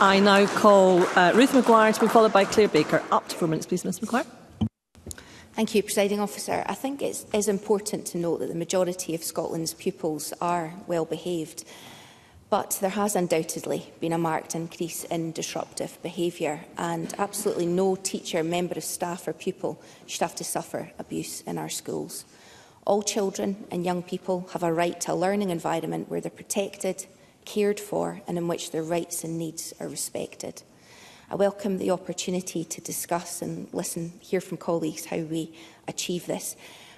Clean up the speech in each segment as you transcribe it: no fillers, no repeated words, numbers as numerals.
I now call Ruth Maguire to be followed by Claire Baker. Up to 4 minutes, please, Ms Maguire. Thank you, Presiding Officer. I think it is important to note that the majority of Scotland's pupils are well behaved, but there has undoubtedly been a marked increase in disruptive behaviour, and absolutely no teacher, member of staff or pupil should have to suffer abuse in our schools. All children and young people have a right to a learning environment where they're protected, cared for, and in which their rights and needs are respected. I welcome the opportunity to discuss and hear from colleagues how we achieve this.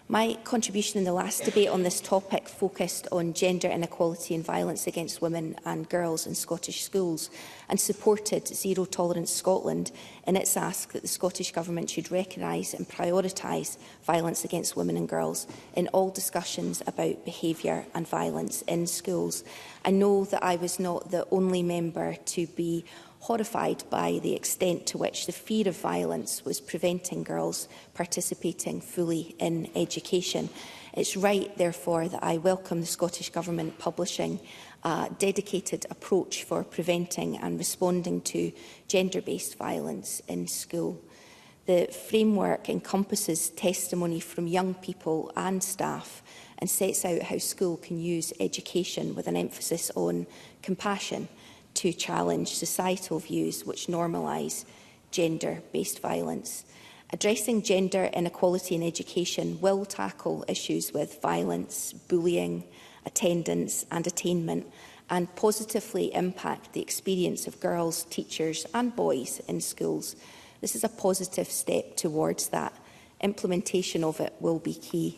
My contribution in the last debate on this topic focused on gender inequality and violence against women and girls in Scottish schools, and supported Zero Tolerance Scotland in its ask that the Scottish Government should recognise and prioritise violence against women and girls in all discussions about behaviour and violence in schools. I know that I was not the only member to be horrified by the extent to which the fear of violence was preventing girls participating fully in education. It's right, therefore, that I welcome the Scottish Government publishing a dedicated approach for preventing and responding to gender-based violence in school. The framework encompasses testimony from young people and staff and sets out how school can use education with an emphasis on compassion to challenge societal views which normalise gender-based violence. Addressing gender inequality in education will tackle issues with violence, bullying, attendance and attainment, and positively impact the experience of girls, teachers and boys in schools. This is a positive step towards that. Implementation of it will be key.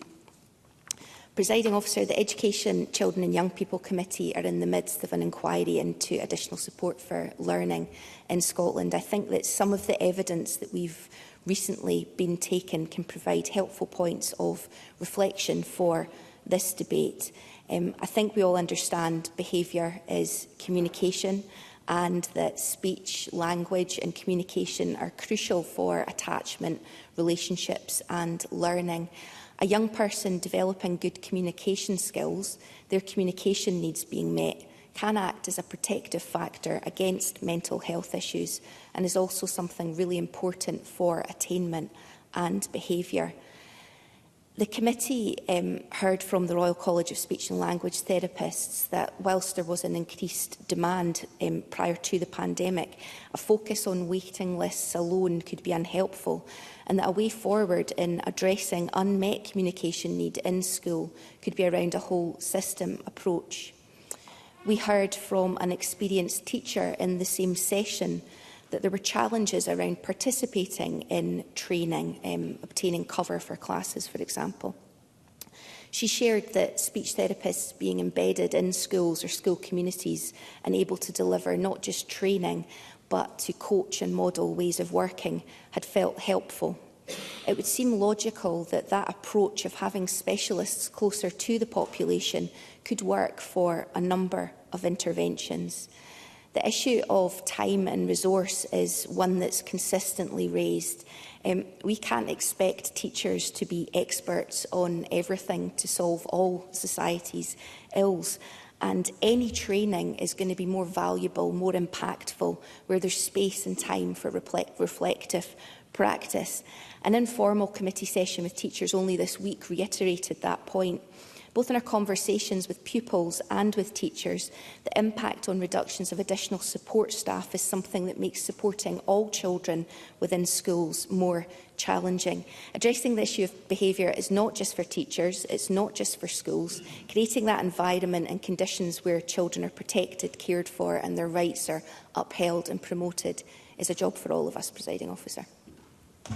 Presiding Officer, the Education, Children and Young People Committee are in the midst of an inquiry into additional support for learning in Scotland. I think that some of the evidence that we've recently been taken can provide helpful points of reflection for this debate. I think we all understand behaviour is communication, and that speech, language and communication are crucial for attachment, relationships and learning. A young person developing good communication skills, their communication needs being met, can act as a protective factor against mental health issues, and is also something really important for attainment and behaviour. The committee heard from the Royal College of Speech and Language Therapists that whilst there was an increased demand prior to the pandemic, a focus on waiting lists alone could be unhelpful, and that a way forward in addressing unmet communication need in school could be around a whole system approach. We heard from an experienced teacher in the same session that there were challenges around participating in training, obtaining cover for classes, for example. She shared that speech therapists being embedded in schools or school communities and able to deliver not just training, but to coach and model ways of working had felt helpful. It would seem logical that that approach of having specialists closer to the population could work for a number of interventions. The issue of time and resource is one that's consistently raised. We can't expect teachers to be experts on everything to solve all society's ills. And any training is going to be more valuable, more impactful, where there's space and time for reflective practice. An informal committee session with teachers only this week reiterated that point. Both in our conversations with pupils and with teachers, the impact on reductions of additional support staff is something that makes supporting all children within schools more challenging. Addressing the issue of behaviour is not just for teachers, it's not just for schools. Creating that environment and conditions where children are protected, cared for and their rights are upheld and promoted is a job for all of us, Presiding Officer.